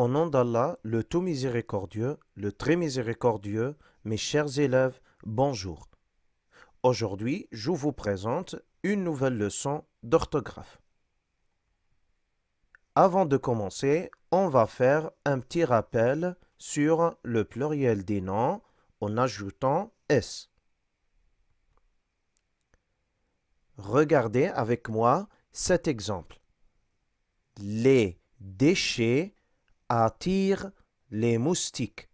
Au nom d'Allah, le tout miséricordieux, le très miséricordieux, mes chers élèves, bonjour. Aujourd'hui, je vous présente une nouvelle leçon d'orthographe. Avant de commencer, on va faire un petit rappel sur le pluriel des noms en ajoutant S. Regardez avec moi cet exemple. Les déchets attirent les moustiques.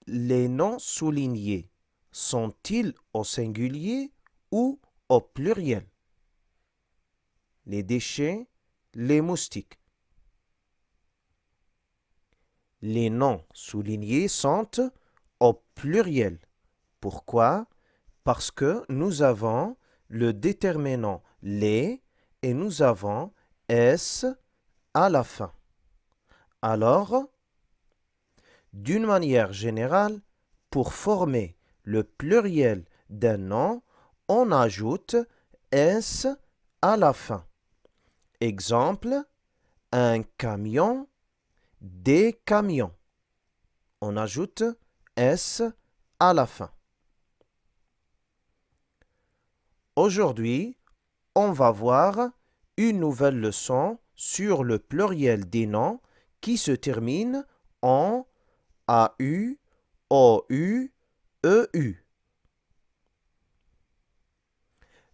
Les noms soulignés sont-ils au singulier ou au pluriel? Les déchets, les moustiques. Les noms soulignés sont au pluriel. Pourquoi? Parce que nous avons le déterminant les et nous avons s à la fin. Alors, d'une manière générale, pour former le pluriel d'un nom, on ajoute s à la fin. Exemple, un camion, des camions. On ajoute s à la fin. Aujourd'hui, on va voir une nouvelle leçon sur le pluriel des noms qui se termine en AU, OU, EU.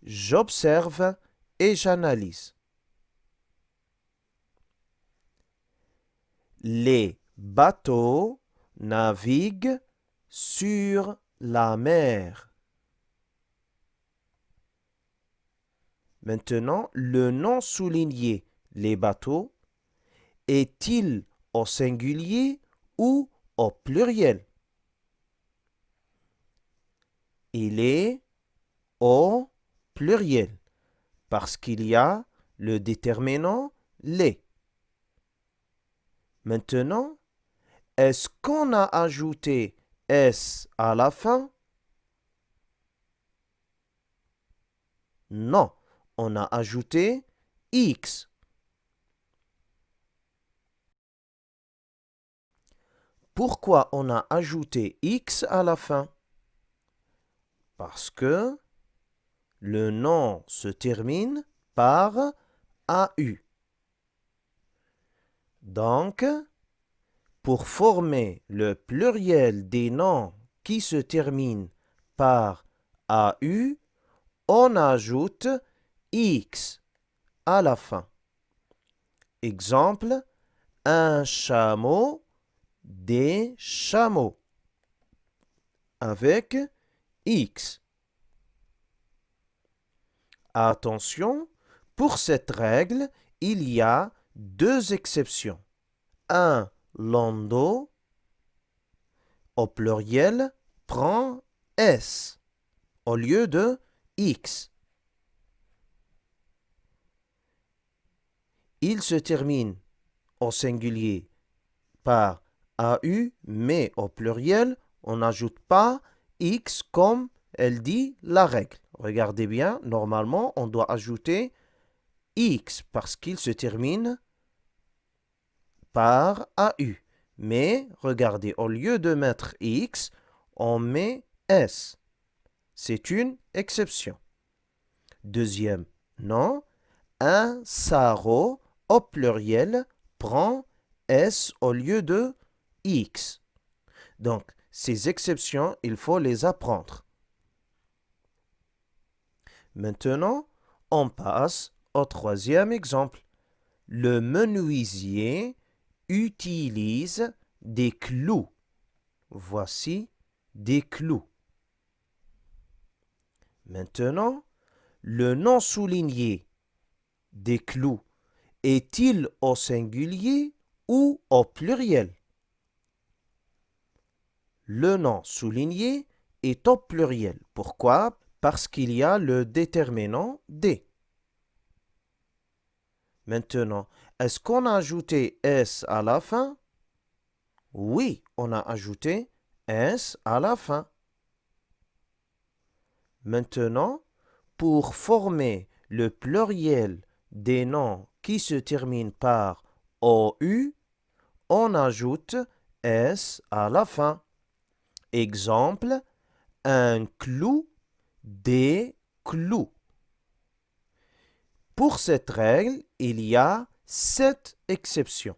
J'observe et j'analyse. Les bateaux naviguent sur la mer. Maintenant, le nom souligné, les bateaux, est-il au singulier ou au pluriel? Il est au pluriel parce qu'il y a le déterminant les. Maintenant, est-ce qu'on a ajouté S à la fin? Non, on a ajouté X. Pourquoi on a ajouté X à la fin? Parce que le nom se termine par AU. Donc, pour former le pluriel des noms qui se terminent par AU, on ajoute X à la fin. Exemple, un chameau, des chameaux, avec X. Attention, pour cette règle, il y a deux exceptions. Un landau, au pluriel, prend S au lieu de X. Il se termine au singulier par AU, mais au pluriel, on n'ajoute pas X comme elle dit la règle. Regardez bien, normalement, on doit ajouter X parce qu'il se termine par AU. Mais regardez, au lieu de mettre X, on met S. C'est une exception. Deuxième nom, un sarrau au pluriel prend S au lieu de X. Donc, ces exceptions, il faut les apprendre. Maintenant, on passe au troisième exemple. Le menuisier utilise des clous. Voici des clous. Maintenant, le nom souligné des clous est-il au singulier ou au pluriel? Le nom souligné est au pluriel. Pourquoi? Parce qu'il y a le déterminant des. Maintenant, est-ce qu'on a ajouté S à la fin? Oui, on a ajouté S à la fin. Maintenant, pour former le pluriel des noms qui se terminent par OU, on ajoute S à la fin. Exemple, un clou, des clous. Pour cette règle, il y a 7 exceptions.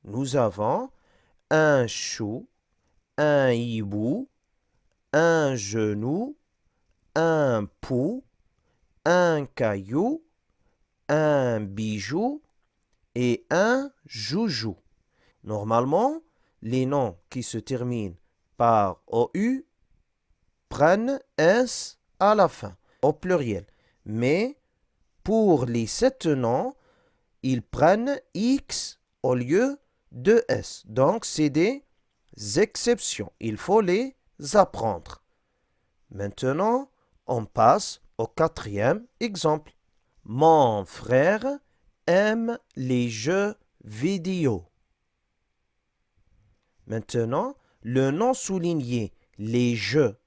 Nous avons un chou, un hibou, un genou, un pou, un caillou, un bijou et un joujou. Normalement, les noms qui se terminent par OU prennent S à la fin, au pluriel. Mais pour les 7 noms, ils prennent X au lieu de S. Donc, c'est des exceptions. Il faut les apprendre. Maintenant, on passe au 4e exemple. Mon frère aime les jeux vidéo. Maintenant, le nom souligné, les jeux,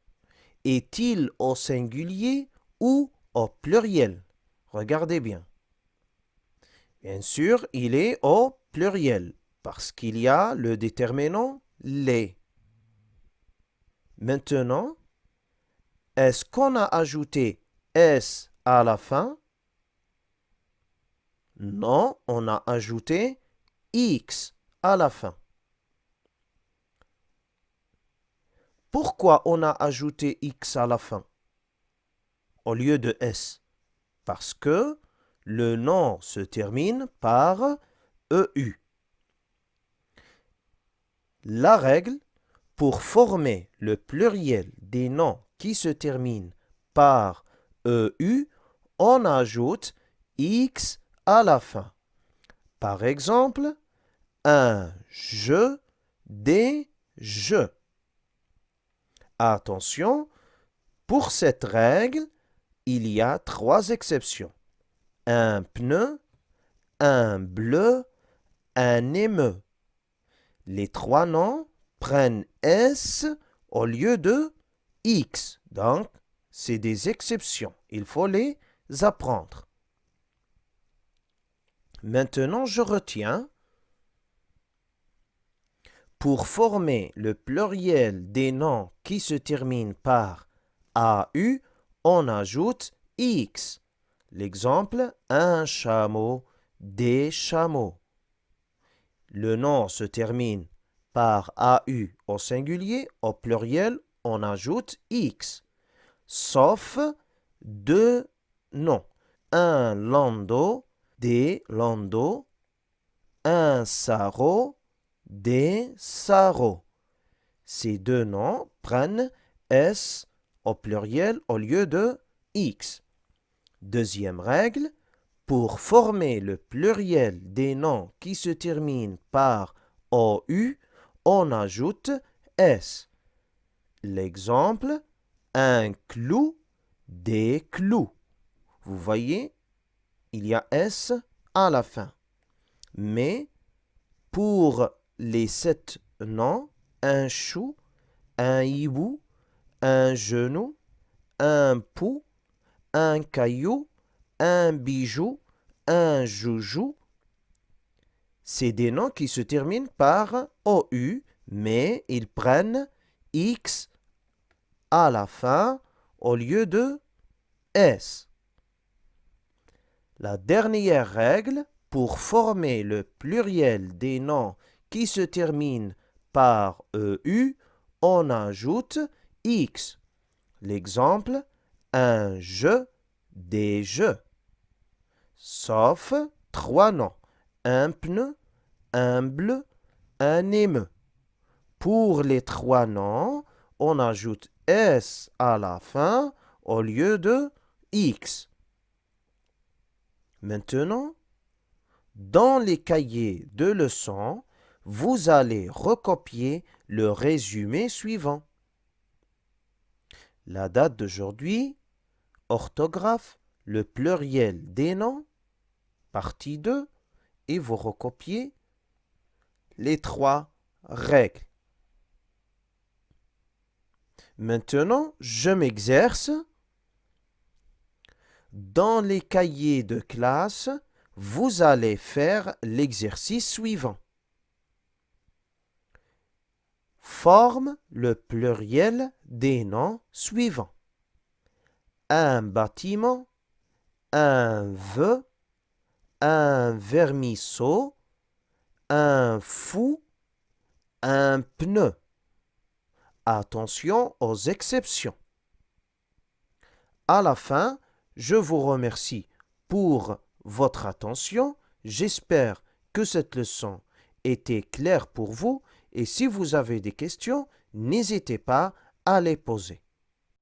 est-il au singulier ou au pluriel? Regardez bien. Bien sûr, il est au pluriel parce qu'il y a le déterminant les. Maintenant, est-ce qu'on a ajouté S à la fin? Non, on a ajouté X à la fin. Pourquoi on a ajouté X à la fin au lieu de S? Parce que le nom se termine par EU. La règle, pour former le pluriel des noms qui se terminent par EU, on ajoute X à la fin. Par exemple, un jeu, des jeux. Attention, pour cette règle, il y a 3 exceptions. Un pneu, un bleu, un émeu. Les 3 noms prennent S au lieu de X. Donc, c'est des exceptions. Il faut les apprendre. Maintenant, je retiens. Pour former le pluriel des noms qui se terminent par AU, on ajoute X. L'exemple, un chameau, des chameaux. Le nom se termine par AU au singulier, au pluriel, on ajoute X. Sauf 2 noms. Un landau, des landaux, un sarrau, des sarraux. Ces 2 noms prennent S au pluriel au lieu de X. Deuxième règle, pour former le pluriel des noms qui se terminent par OU, on ajoute S. L'exemple, un clou, des clous. Vous voyez, il y a S à la fin. Mais pour les 7 noms, un chou, un hibou, un genou, un pou, un caillou, un bijou, un joujou, c'est des noms qui se terminent par OU, mais ils prennent X à la fin au lieu de S. La dernière règle, pour former le pluriel des noms qui se terminent par EU, on ajoute X. L'exemple, un jeu, des jeux. Sauf 3 noms, un pneu, un bleu, un émeu. Pour les 3 noms, on ajoute S à la fin au lieu de X. Maintenant, dans les cahiers de leçons, vous allez recopier le résumé suivant. La date d'aujourd'hui, orthographe, le pluriel des noms, partie 2, et vous recopiez les 3 règles. Maintenant, je m'exerce. Dans les cahiers de classe, vous allez faire l'exercice suivant. Forme le pluriel des noms suivants. Un bâtiment, un vœu, un vermisseau, un fou, un pneu. Attention aux exceptions. À la fin, je vous remercie pour votre attention. J'espère que cette leçon était claire pour vous et si vous avez des questions, n'hésitez pas à les poser.